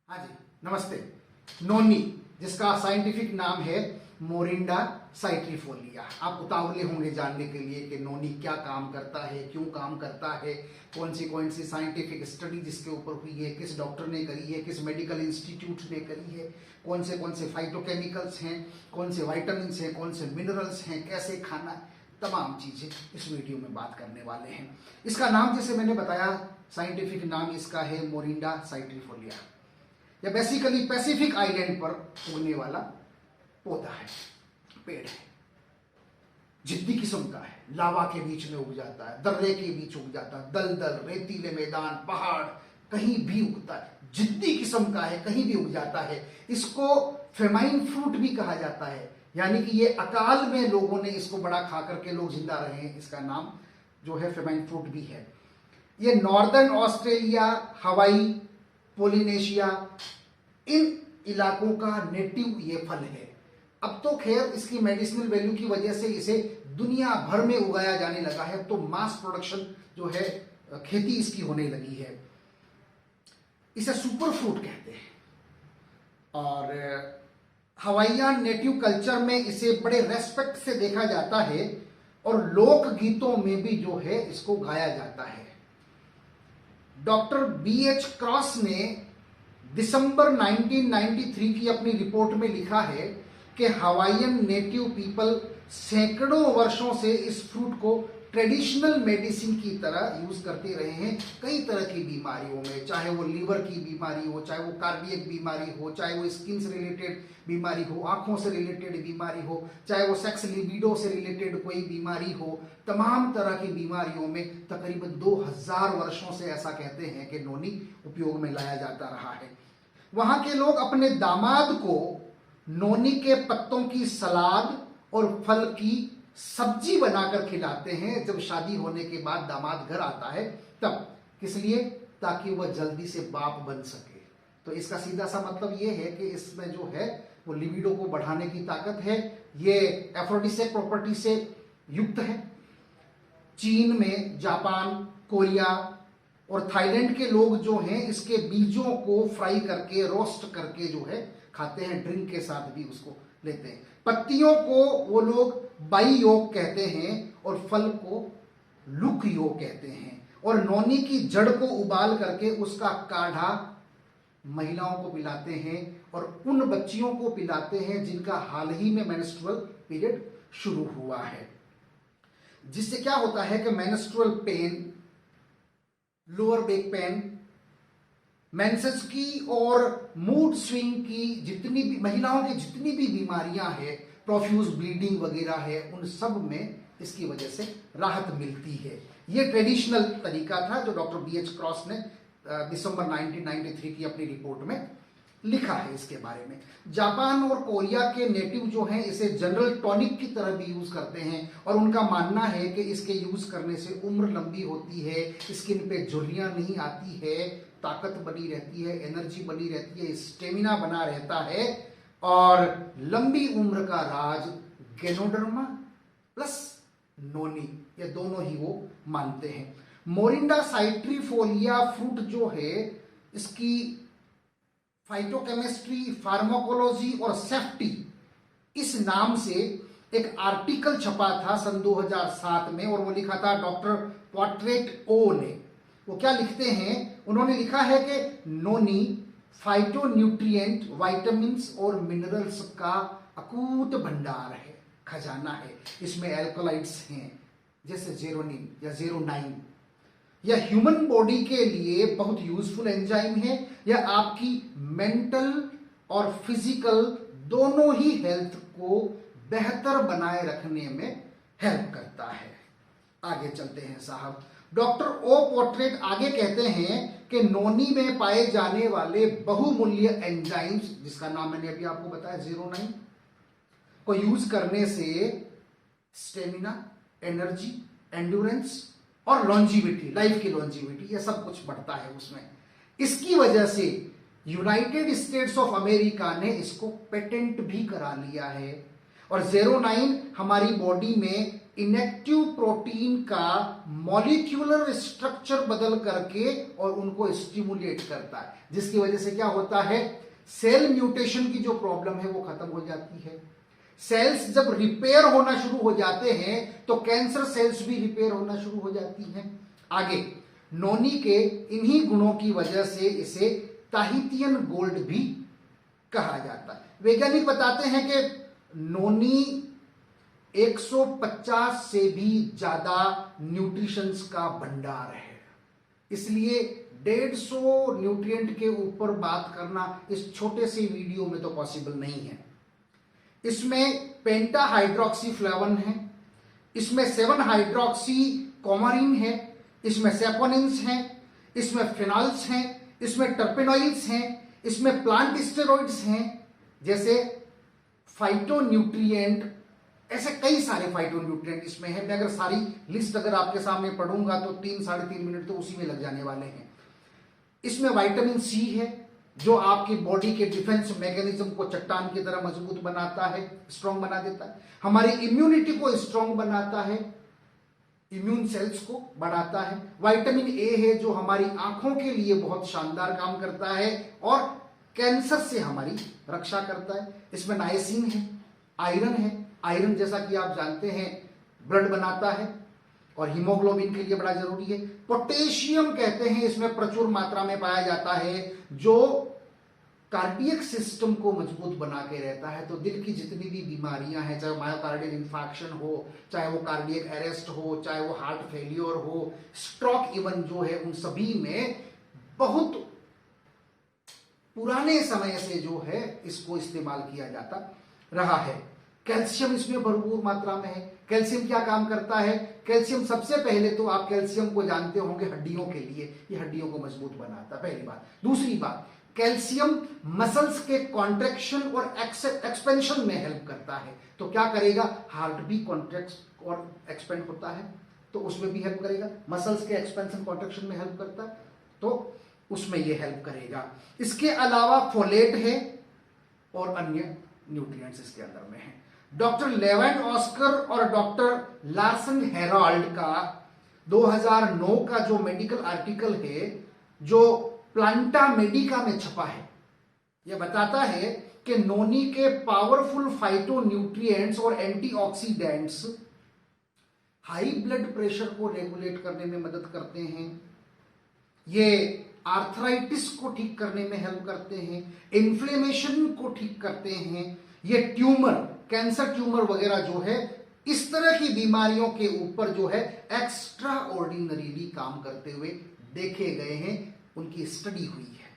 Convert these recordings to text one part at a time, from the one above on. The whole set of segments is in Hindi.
हाँ जी, नमस्ते। नोनी, जिसका साइंटिफिक नाम है मोरिंडा साइट्रिफोलिया। आप उतावले होंगे जानने के लिए कि नोनी क्या काम करता है, क्यों काम करता है, कौन सी साइंटिफिक स्टडी जिसके ऊपर हुई है, किस डॉक्टर ने करी है, किस मेडिकल इंस्टीट्यूट ने करी है, कौन से फाइटोकेमिकल्स हैं, कौन से वाइटामिन्स हैं, कौन से मिनरल्स हैं, कैसे खाना, तमाम चीजें इस वीडियो में बात करने वाले हैं। इसका नाम जैसे मैंने बताया, साइंटिफिक नाम इसका है मोरिंडा साइट्रिफोलिया। यह बेसिकली पैसिफिक आइलैंड पर उगने वाला पौधा है, पेड़ है। जिद्दी किस्म का है, लावा के बीच में उग जाता है, दर्रे के बीच उग जाता है, दलदल, रेतीले मैदान, पहाड़, कहीं भी उगता है। जिद्दी किस्म का है, कहीं भी उग जाता है। इसको फेमाइन फ्रूट भी कहा जाता है, यानी कि ये अकाल में लोगों ने इसको बड़ा खा करके लोग जिंदा रहे हैं। इसका नाम जो है फेमाइन फ्रूट भी है। ये नॉर्दर्न ऑस्ट्रेलिया, हवाई, पोलिनेशिया, इन इलाकों का नेटिव ये फल है। अब तो खैर इसकी मेडिसिनल वैल्यू की वजह से इसे दुनिया भर में उगाया जाने लगा है, तो मास प्रोडक्शन जो है खेती इसकी होने लगी है। इसे सुपर फ्रूट कहते हैं और हवाईयान नेटिव कल्चर में इसे बड़े रेस्पेक्ट से देखा जाता है और लोक गीतों में भी जो है इसको गाया जाता है। डॉक्टर BH क्रॉस ने दिसंबर 1993 की अपनी रिपोर्ट में लिखा है कि हवाईयन नेटिव पीपल सैकड़ों वर्षों से इस फ्रूट को ट्रेडिशनल मेडिसिन की तरह यूज करते रहे हैं कई तरह की बीमारियों में, चाहे वो लीवर की बीमारी हो, चाहे वो कार्डियक बीमारी हो, चाहे वो स्किन से रिलेटेड बीमारी हो, आंखों से रिलेटेड बीमारी हो, चाहे वो सेक्स लिबिडो से रिलेटेड कोई बीमारी हो। तमाम तरह की बीमारियों में तकरीबन 2000 वर्षों से ऐसा कहते हैं कि नोनी उपयोग में लाया जाता रहा है। वहां के लोग अपने दामाद को नोनी के पत्तों की सलाद और फल की सब्जी बनाकर खिलाते हैं जब शादी होने के बाद दामाद घर आता है तब। किस लिए? ताकि वह जल्दी से बाप बन सके। तो इसका सीधा सा मतलब यह है कि इसमें जो है वो लिबिडो को बढ़ाने की ताकत है। ये एफ्रोडिसिक प्रॉपर्टी से युक्त है। चीन में, जापान, कोरिया और थाईलैंड के लोग जो हैं इसके बीजों को फ्राई करके, रोस्ट करके जो है खाते हैं, ड्रिंक के साथ भी उसको लेते हैं। पत्तियों को वो लोग बाई योग कहते हैं और फल को लुक योग कहते हैं। और नोनी की जड़ को उबाल करके उसका काढ़ा महिलाओं को पिलाते हैं और उन बच्चियों को पिलाते हैं जिनका हाल ही में मेंस्ट्रुअल पीरियड शुरू हुआ है। जिससे क्या होता है कि menstrual pain, lower back pain, menses की और मूड स्विंग की जितनी भी महिलाओं की जितनी भी बीमारियां हैं, प्रोफ्यूज ब्लीडिंग वगैरह है, उन सब में इसकी वजह से राहत मिलती है। यह ट्रेडिशनल तरीका था जो डॉक्टर BH क्रॉस ने दिसंबर 1993 की अपनी रिपोर्ट में लिखा है इसके बारे में। जापान और कोरिया के नेटिव जो हैं इसे जनरल टॉनिक की तरह भी यूज करते हैं और उनका मानना है कि इसके यूज करने से उम्र लंबी होती है, स्किन पे झुर्रियां नहीं आती है, ताकत बनी रहती है, एनर्जी बनी रहती है, स्टेमिना बना रहता है और लंबी उम्र का राज गैनोडर्मा प्लस नोनी, ये दोनों ही वो मानते हैं। मोरिंडा साइट्रिफोलिया फ्रूट जो है इसकी फाइटोकेमिस्ट्री, फार्माकोलॉजी और सेफ्टी इस नाम से एक आर्टिकल छपा था सन 2007 में और वो लिखा था डॉक्टर पोर्ट्रेट ओ ने। वो क्या लिखते हैं? उन्होंने लिखा है कि नोनी फाइटोन्यूट्रिएंट, विटामिन्स और मिनरल्स का अकूत भंडार है, खजाना है। इसमें एल्कोलाइड्स हैं जैसे जेरोनिन या जेरोनाइन। यह ह्यूमन बॉडी के लिए बहुत यूजफुल एंजाइम है। यह आपकी मेंटल और फिजिकल दोनों ही हेल्थ को बेहतर बनाए रखने में हेल्प करता है। आगे चलते हैं साहब। डॉक्टर ओ पोर्ट्रेट आगे कहते हैं कि नोनी में पाए जाने वाले बहुमूल्य एंजाइम्स, जिसका नाम मैंने अभी आपको बताया जेरोनाइन, को यूज करने से स्टेमिना, एनर्जी, एंड्योरेंस और लॉन्जिविटी, लाइफ की लॉन्जिविटी, यह सब कुछ बढ़ता है उसमें। इसकी वजह से यूनाइटेड स्टेट्स ऑफ अमेरिका ने इसको पेटेंट भी करा लिया है। और जेरोनाइन हमारी बॉडी में इनएक्टिव प्रोटीन का मॉलिक्यूलर स्ट्रक्चर बदल करके और उनको स्टिमुलेट करता है, जिसकी वजह से क्या होता है, सेल म्यूटेशन की जो प्रॉब्लम है वो खत्म हो जाती है। सेल्स जब रिपेयर होना शुरू हो जाते हैं तो कैंसर सेल्स भी रिपेयर होना शुरू हो जाती हैं। आगे नोनी के इन्हीं गुणों की वजह से इसे ताहितियन गोल्ड भी कहा जाता है। वैज्ञानिक बताते हैं कि नोनी 150 से भी ज्यादा न्यूट्रिशंस का भंडार है, इसलिए 150 न्यूट्रिएंट के ऊपर बात करना इस छोटे से वीडियो में तो पॉसिबल नहीं है। इसमें पेंटा हाइड्रोक्सीफ्लेवन है, इसमें 7 हाइड्रोक्सी कोमारिन है, इसमें सेपोनिन्स हैं, इसमें फिनॉल्स हैं, इसमें टर्पेनोइड्स हैं, इसमें प्लांट स्टेरॉइड्स हैं, जैसे फाइटोन्यूट्रिएंट, ऐसे कई सारे फाइटोन्यूट्रिएंट इसमें है। मैं अगर सारी लिस्ट अगर आपके सामने पढ़ूंगा तो 3-3.5 मिनट तो उसी में लग जाने वाले हैं। इसमें विटामिन सी है जो आपकी बॉडी के डिफेंस मैकेनिज्म को चट्टान की तरह मजबूत बनाता है, स्ट्रांग बना देता है, हमारी इम्यूनिटी को स्ट्रांग बनाता है, इम्यून सेल्स को बढ़ाता है। विटामिन ए है जो हमारी आंखों के लिए बहुत शानदार काम करता है और कैंसर से हमारी रक्षा करता है। इसमें नाइसिन है, आयरन है, आयरन जैसा कि आप जानते हैं ब्लड बनाता है और हीमोग्लोबिन के लिए बड़ा जरूरी है। पोटेशियम कहते हैं इसमें प्रचुर मात्रा में पाया जाता है जो कार्डियक सिस्टम को मजबूत बना के रहता है। तो दिल की जितनी भी बीमारियां हैं, चाहे मायोकार्डियल इंफार्क्शन हो, चाहे वो कार्डियक अरेस्ट हो, चाहे वो हार्ट फेलियर हो, स्ट्रोक इवन जो है, उन सभी में बहुत पुराने समय से जो है इसको इस्तेमाल किया जाता रहा है। कैल्शियम इसमें भरपूर मात्रा में है। कैल्शियम क्या काम करता है? कैल्शियम सबसे पहले तो आप कैल्शियम को जानते होंगे हड्डियों के लिए, ये हड्डियों को मजबूत बनाता है, पहली बात। दूसरी बात, कैल्शियम मसल्स के कॉन्ट्रैक्शन और एक्सपेंशन में हेल्प करता है। तो क्या करेगा? हार्ट भी कॉन्ट्रैक्ट और एक्सपेंड होता है तो उसमें भी हेल्प करेगा। मसल्स के एक्सपेंशन कॉन्ट्रैक्शन में हेल्प करता है तो उसमें ये हेल्प करेगा। इसके अलावा फोलेट है और अन्य न्यूट्रिएंट्स इसके अंदर में है। डॉक्टर लेवेंड ऑस्कर और डॉक्टर लार्सन हेराल्ड का 2009 का जो मेडिकल आर्टिकल है जो प्लांटा मेडिका में छपा है, यह बताता है कि नोनी के पावरफुल फाइटोन्यूट्रिएंट्स और एंटीऑक्सीडेंट्स हाई ब्लड प्रेशर को रेगुलेट करने में मदद करते हैं, ये आर्थराइटिस को ठीक करने में हेल्प करते हैं, इन्फ्लेमेशन को ठीक करते हैं, ये ट्यूमर, कैंसर ट्यूमर वगैरह जो है, इस तरह की बीमारियों के ऊपर जो है एक्स्ट्रा ऑर्डिनरीली काम करते हुए देखे गए हैं, उनकी स्टडी हुई है।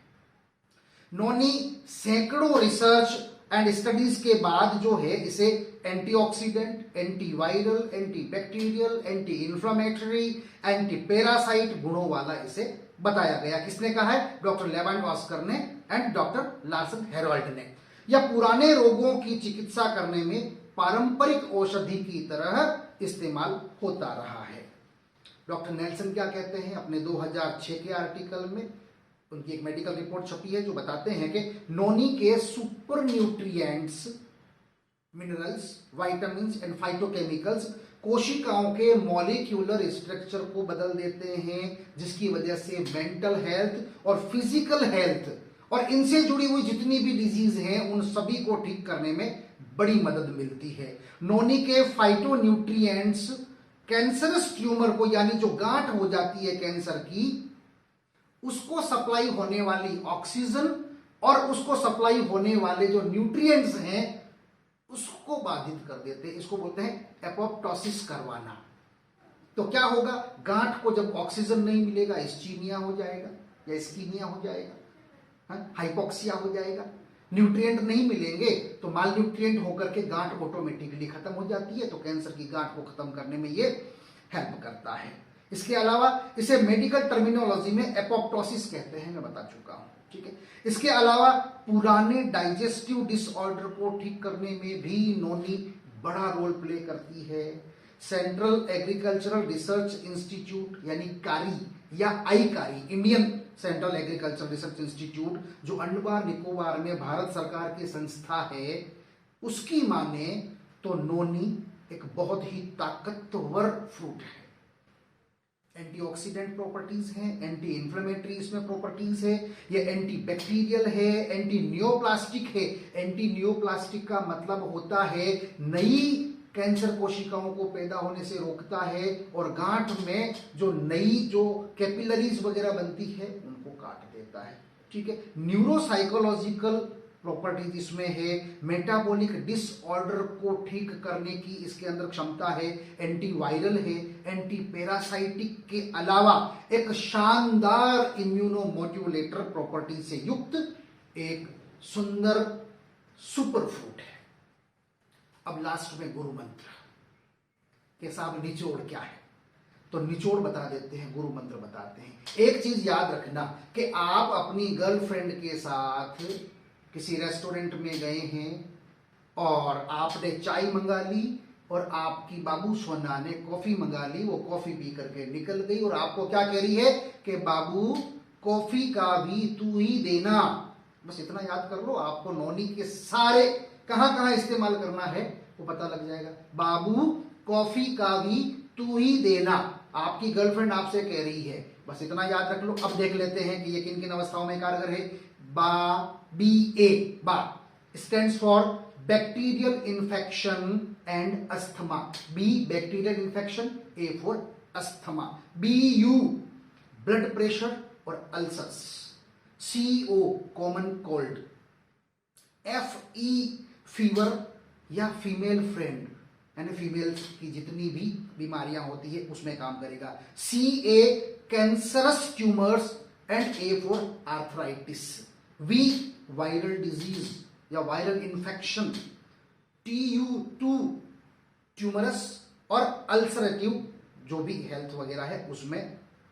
नोनी सैकड़ों रिसर्च एंड स्टडीज के बाद जो है इसे antioxidant, antiviral, antibacterial, anti inflammatory, anti parasite गुणों वाला इसे बताया गया। किसने कहा है? डॉक्टर लेवेंड ऑस्कर ने एंड डॉक्टर लार्सन हेराल्ड ने। यह पुराने रोगों की चिकित्सा करने में पारंपरिक औषधि की तरह इस्तेमाल होता रहा है। डॉक्टर नेल्सन क्या कहते हैं अपने 2006 के आर्टिकल में? उनकी एक मेडिकल रिपोर्ट छपी है जो बताते हैं कि नोनी के super nutrients, minerals, vitamins and phytochemicals कोशिकाओं के मॉलिक्यूलर स्ट्रक्चर को बदल देते हैं, जिसकी वजह से मेंटल हेल्थ और फिजिकल हेल्थ और इनसे जुड़ी हुई जितनी भी डिजीज हैं उन सभी को ठीक करने में बड़ी मदद मिलती है। नोनी के फाइटोन्यूट्रिएंट्स कैंसरस ट्यूमर को, यानी जो गांठ हो जाती है कैंसर की, उसको सप्लाई होने वाली ऑक्सीजन और उसको सप्लाई होने वाले जो न्यूट्रिएंट्स हैं उसको बाधित कर देते हैं। इसको बोलते हैं एपोप्टोसिस करवाना। तो क्या होगा? गांठ को जब ऑक्सीजन नहीं मिलेगा इस्चीमिया हो जाएगा या इस्कीमिया हो जाएगा, हाइपोक्सिया हो जाएगा। न्यूट्रिएंट नहीं मिलेंगे तो माल न्यूट्रिएंट होकर के गांठ ऑटोमेटिकली खत्म हो जाती है, तो कैंसर की गांठ को खत्म करने में ये हेल्प करता है। इसके अलावा इसे मेडिकल टर्मिनोलॉजी में एपोप्टोसिस कहते हैं, मैं बता चुका हूं, ठीक है। इसके अलावा पुराने डाइजेस्टिव डिसऑर्डर को ठीक करने में भी नोनी बड़ा रोल प्ले करती है। सेंट्रल एग्रीकल्चरल रिसर्च इंस्टीट्यूट यानी कारी या ICARI, Indian Central Agriculture Research Institute जो अंडमान निकोबार में भारत सरकार की संस्था है, उसकी माने तो नोनी एक बहुत ही ताकतवर फ्रूट है। एंटीऑक्सीडेंट प्रॉपर्टीज हैं, एंटी इन्फ्लेमेटरी इसमें प्रॉपर्टीज है, ये एंटी बैक्टीरियल है, एंटी नियोप्लास्टिक है। एंटी नियोप्लास्टिक का मतलब होता है नई कैंसर कोशिकाओं को पैदा होने से रोकता है और गांठ में जो नई जो कैपिलरीज वगैरह बनती है उनको काट देता है। ठीक है। न्यूरोसाइकोलॉजिकल प्रॉपर्टीज इसमें है, मेटाबॉलिक डिसऑर्डर को ठीक करने की इसके अंदर क्षमता है, एंटीवायरल है, एंटी पैरासाइटिक के अलावा एक शानदार इम्यूनोमोड्यूलेटर प्रॉपर्टी से युक्त एक सुंदर सुपर फ्रूट है। अब लास्ट में गुरु मंत्र के साथ निचोड़ क्या है, तो निचोड़ बता देते हैं, गुरु मंत्र बताते हैं। एक चीज याद रखना कि आप अपनी गर्लफ्रेंड के साथ किसी रेस्टोरेंट में गए हैं और आपने चाय मंगा ली और आपकी बाबू सोना ने कॉफी मंगा ली, वो कॉफी पी करके निकल गई और आपको क्या कह रही है कि बाबू कॉफी का भी तू ही देना। बस इतना याद कर लो, आपको नौनी के सारे कहां कहां इस्तेमाल करना है वो पता लग जाएगा। बाबू कॉफी का भी तू ही देना, आपकी गर्लफ्रेंड आपसे कह रही है, बस इतना याद रख लो। अब देख लेते हैं कि ये किन किन अवस्थाओं में कारगर है। BA बा stands for bacterial infection and asthma. B bacterial infection, A for asthma. BU blood pressure और ulcers. CO common cold. FE fever या फीमेल फ्रेंड यानी फीमेल की जितनी भी बीमारियां होती है उसमें काम करेगा। CA cancerous tumours and A for arthritis. V viral disease या वायरल इंफेक्शन। TU2 ट्यूमरस और अल्सरेटिव जो भी हेल्थ वगैरह है उसमें,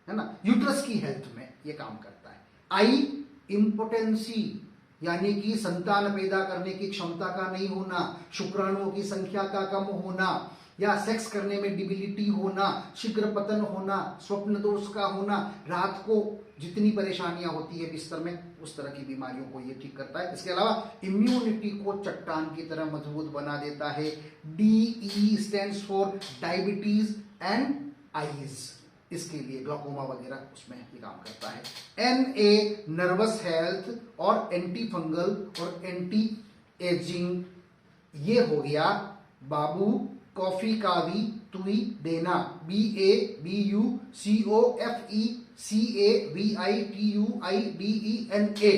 है ना, यूट्रस की हेल्थ में ये काम करता है। I इम्पोटेंसी यानी कि संतान पैदा करने की क्षमता का नहीं होना, शुक्राणुओं की संख्या का कम होना या सेक्स करने में डिबिलिटी होना, शीघ्र पतन होना, स्वप्न दोष का होना, रात को जितनी परेशानियां होती है बिस्तर में उस तरह की बीमारियों को ये ठीक करता है। इसके अलावा इम्यूनिटी को चट्टान की तरह मजबूत बना देता है। DE stands for diabetes and eyes, इसके लिए ग्लाकोमा वगैरह उसमें ये काम करता है। NA नर्वस हेल्थ और एंटी फंगल और एंटी एजिंग। ये हो गया बाबू कॉफी का भी तू ही देना। BA BU CO FE CA VI TUI DENA।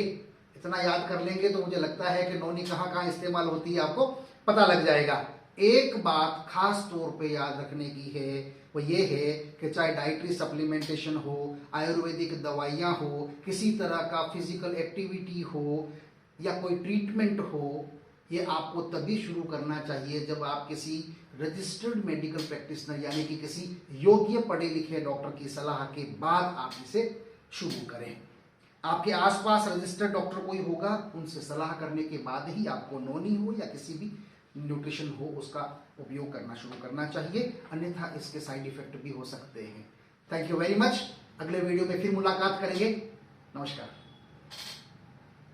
इतना याद कर लेंगे तो मुझे लगता है कि नौनी कहां कहां इस्तेमाल होती है आपको पता लग जाएगा। एक बात खास तौर पे याद रखने की है, वो ये है कि चाहे डाइटरी सप्लीमेंटेशन हो, आयुर्वेदिक दवाइयाँ हो, किसी तरह का फिजिकल एक्टिविटी हो या कोई ट्रीटमेंट हो, ये आपको तभी शुरू करना चाहिए जब आप किसी रजिस्टर्ड मेडिकल प्रैक्टिशनर यानी कि किसी योग्य पढ़े लिखे डॉक्टर की सलाह के बाद आप इसे शुरू करें। आपके आसपास रजिस्टर्ड डॉक्टर कोई होगा, उनसे सलाह करने के बाद ही आपको नोनी हो या किसी भी न्यूट्रिशन हो उसका उपयोग करना शुरू करना चाहिए, अन्यथा इसके साइड इफेक्ट भी हो सकते हैं। Thank you very much. अगले वीडियो में फिर मुलाकात करेंगे। नमस्कार।